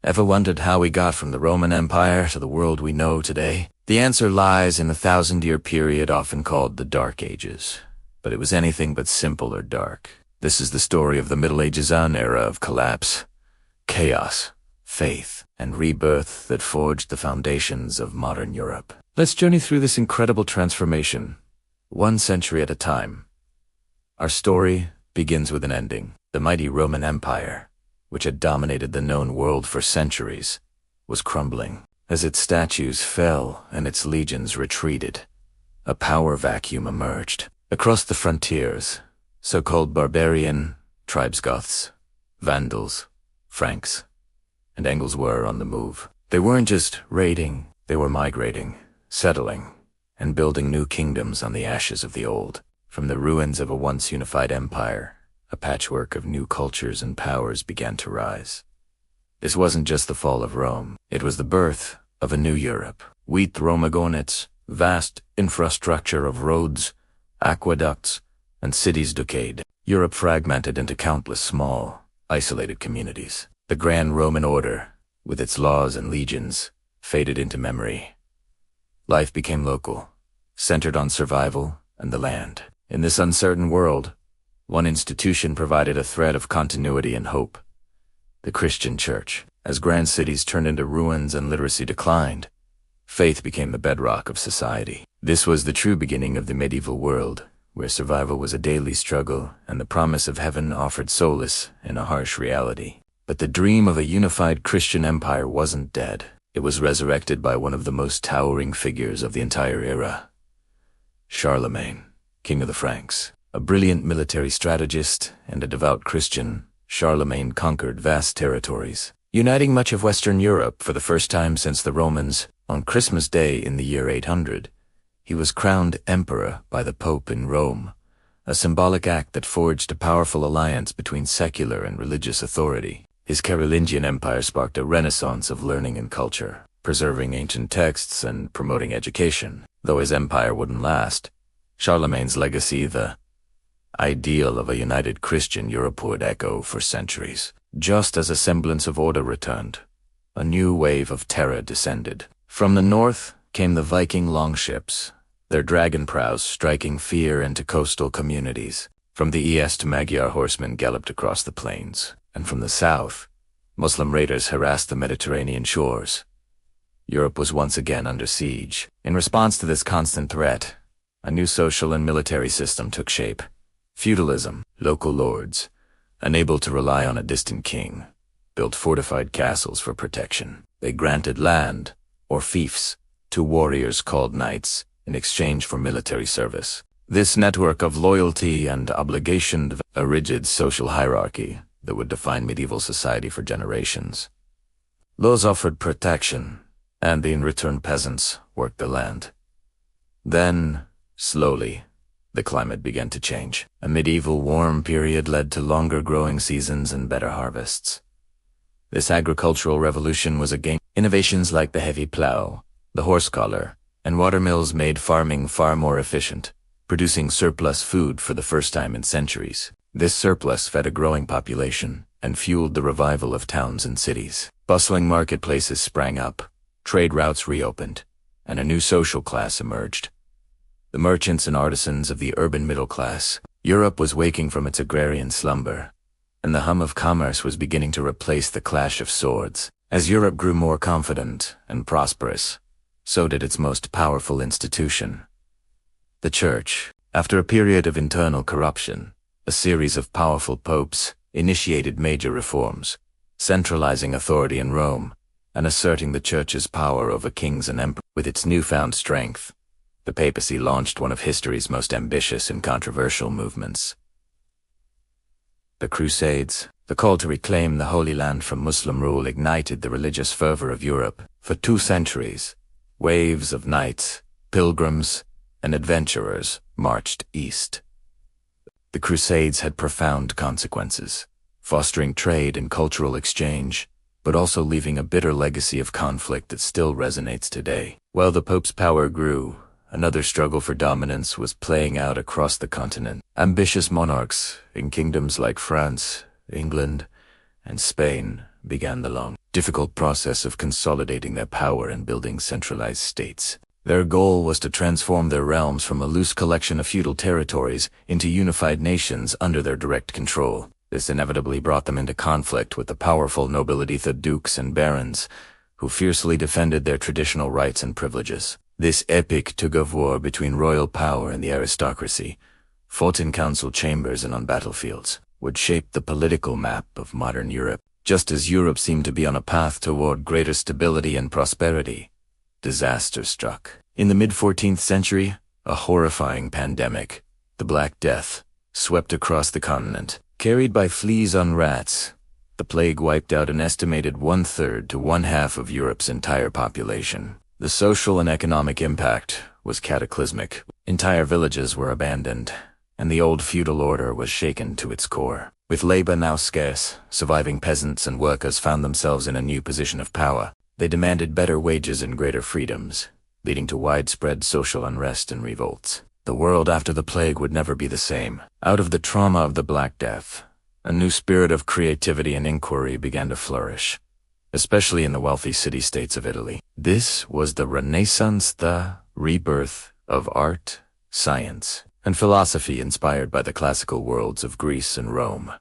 Ever wondered how we got from the Roman Empire to the world we know today? The answer lies in the 1,000-year period often called the Dark Ages. But it was anything but simple or dark. This is the story of the Middle Ages, an era of collapse, chaos, faith, and rebirth that forged the foundations of modern Europe. Let's journey through this incredible transformation, one century at a time. Our story begins with an ending. The mighty Roman Empire, which had dominated the known world for centuries, was crumbling. As its statues fell and its legions retreated, a power vacuum emerged. Across the frontiers, so-called barbarian tribes, Goths, Vandals, Franks, and Angles were on the move. They weren't just raiding, they were migrating, settling, and building new kingdoms on the ashes of the old. From the ruins of a once unified empire, a patchwork of new cultures and powers began to rise. This wasn't just the fall of Rome, it was the birth of a new Europe. Wheat Romagonets, vast infrastructure of roads, aqueducts, and cities decayed. Europe fragmented into countless small, isolated communities. The grand Roman order, with its laws and legions, faded into memory. Life became local, centered on survival and the land. In this uncertain world, one institution provided a thread of continuity and hope: the Christian Church. As grand cities turned into ruins and literacy declined, faith became the bedrock of society. This was the true beginning of the medieval world, where survival was a daily struggle and the promise of heaven offered solace in a harsh reality. But the dream of a unified Christian empire wasn't dead. It was resurrected by one of the most towering figures of the entire era: Charlemagne, King of the Franks. A brilliant military strategist and a devout Christian, Charlemagne conquered vast territories, uniting much of Western Europe for the first time since the Romans. On Christmas Day in the year 800, he was crowned emperor by the Pope in Rome, a symbolic act that forged a powerful alliance between secular and religious authority. His Carolingian empire sparked a renaissance of learning and culture, preserving ancient texts and promoting education. Though his empire wouldn't last, Charlemagne's legacy, the ideal of a united Christian Europe, would echo for centuries. Just as a semblance of order returned, a new wave of terror descended. From the north came the Viking longships, their dragon prows striking fear into coastal communities. From the east, Magyar horsemen galloped across the plains, and from the south, Muslim raiders harassed the Mediterranean shores. Europe was once again under siege. In response to this constant threat, a new social and military system took shape. Feudalism. Local lords, unable to rely on a distant king, built fortified castles for protection. They granted land, or fiefs, to warriors called knights in exchange for military service. This network of loyalty and obligation developed a rigid social hierarchy that would define medieval society for generations. Laws offered protection, and in return peasants worked the land. Then, slowly, the climate began to change. A medieval warm period led to longer growing seasons and better harvests. This agricultural revolution was a game. Innovations like the heavy plow, the horse collar, and watermills made farming far more efficient, producing surplus food for the first time in centuries. This surplus fed a growing population and fueled the revival of towns and cities. Bustling marketplaces sprang up, trade routes reopened, and a new social class emerged: the merchants and artisans of the urban middle class. Europe was waking from its agrarian slumber, and the hum of commerce was beginning to replace the clash of swords. As Europe grew more confident and prosperous, so did its most powerful institution, the Church. After a period of internal corruption, a series of powerful popes initiated major reforms, centralizing authority in Rome and asserting the Church's power over kings and emperors. With its newfound strength, the papacy launched one of history's most ambitious and controversial movements: the Crusades. The call to reclaim the Holy Land from Muslim rule ignited the religious fervor of Europe. For 2 centuries, waves of knights, pilgrims, and adventurers marched east. The Crusades had profound consequences, fostering trade and cultural exchange, but also leaving a bitter legacy of conflict that still resonates today. While the Pope's power grew, another struggle for dominance was playing out across the continent. Ambitious monarchs in kingdoms like France, England, and Spain began the long difficult process of consolidating their power and building centralized states. Their goal was to transform their realms from a loose collection of feudal territories into unified nations under their direct control. This inevitably brought them into conflict with the powerful nobility, the dukes and barons, who fiercely defended their traditional rights and privileges. This epic tug-of-war between royal power and the aristocracy, fought in council chambers and on battlefields, would shape the political map of modern Europe. Just as Europe seemed to be on a path toward greater stability and prosperity, disaster struck. In the mid-14th century, a horrifying pandemic, the Black Death, swept across the continent. Carried by fleas on rats, the plague wiped out an estimated 1/3 to 1/2 of Europe's entire population. The social and economic impact was cataclysmic. Entire villages were abandoned, and the old feudal order was shaken to its core. With labor now scarce, surviving peasants and workers found themselves in a new position of power. They demanded better wages and greater freedoms, leading to widespread social unrest and revolts. The world after the plague would never be the same. Out of the trauma of the Black Death, a new spirit of creativity and inquiry began to flourish, especially in the wealthy city-states of Italy. This was the Renaissance, the rebirth of art, science, and philosophy inspired by the classical worlds of Greece and Rome.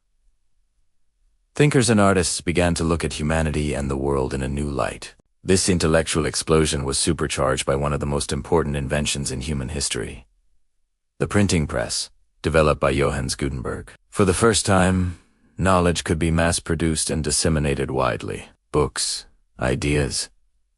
Thinkers and artists began to look at humanity and the world in a new light. This intellectual explosion was supercharged by one of the most important inventions in human history: the printing press, developed by Johannes Gutenberg. For the first time, knowledge could be mass-produced and disseminated widely. Books, ideas,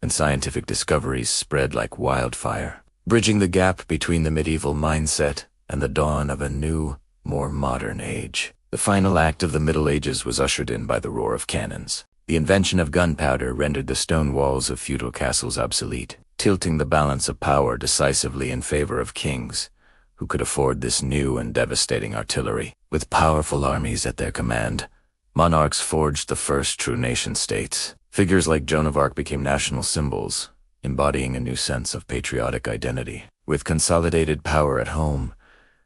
and scientific discoveries spread like wildfire, bridging the gap between the medieval mindset and the dawn of a new, more modern age. The final act of the Middle Ages was ushered in by the roar of cannons. The invention of gunpowder rendered the stone walls of feudal castles obsolete, tilting the balance of power decisively in favor of kings, who could afford this new and devastating artillery. With powerful armies at their command, monarchs forged the first true nation-states. Figures like Joan of Arc became national symbols, embodying a new sense of patriotic identity. With consolidated power at home,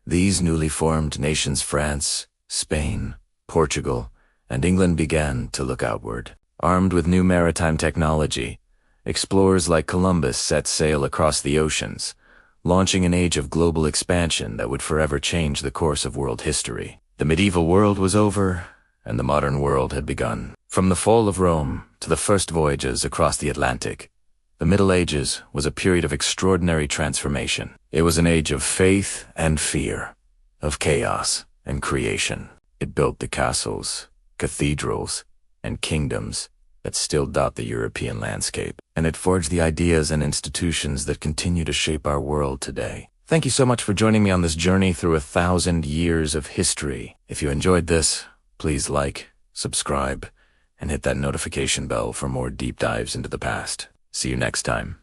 these newly formed nations, France, Spain, Portugal, and England, began to look outward. Armed with new maritime technology, explorers like Columbus set sail across the oceans, launching an age of global expansion that would forever change the course of world history. The medieval world was over, and the modern world had begun. From the fall of Rome to the first voyages across the Atlantic, the Middle Ages was a period of extraordinary transformation. It was an age of faith and fear, of chaos and creation. It built the castles, cathedrals, and kingdoms that still dot the European landscape, and it forged the ideas and institutions that continue to shape our world today. Thank you so much for joining me on this journey through 1,000 years of history. If you enjoyed this, please like, subscribe, and hit that notification bell for more deep dives into the past. See you next time.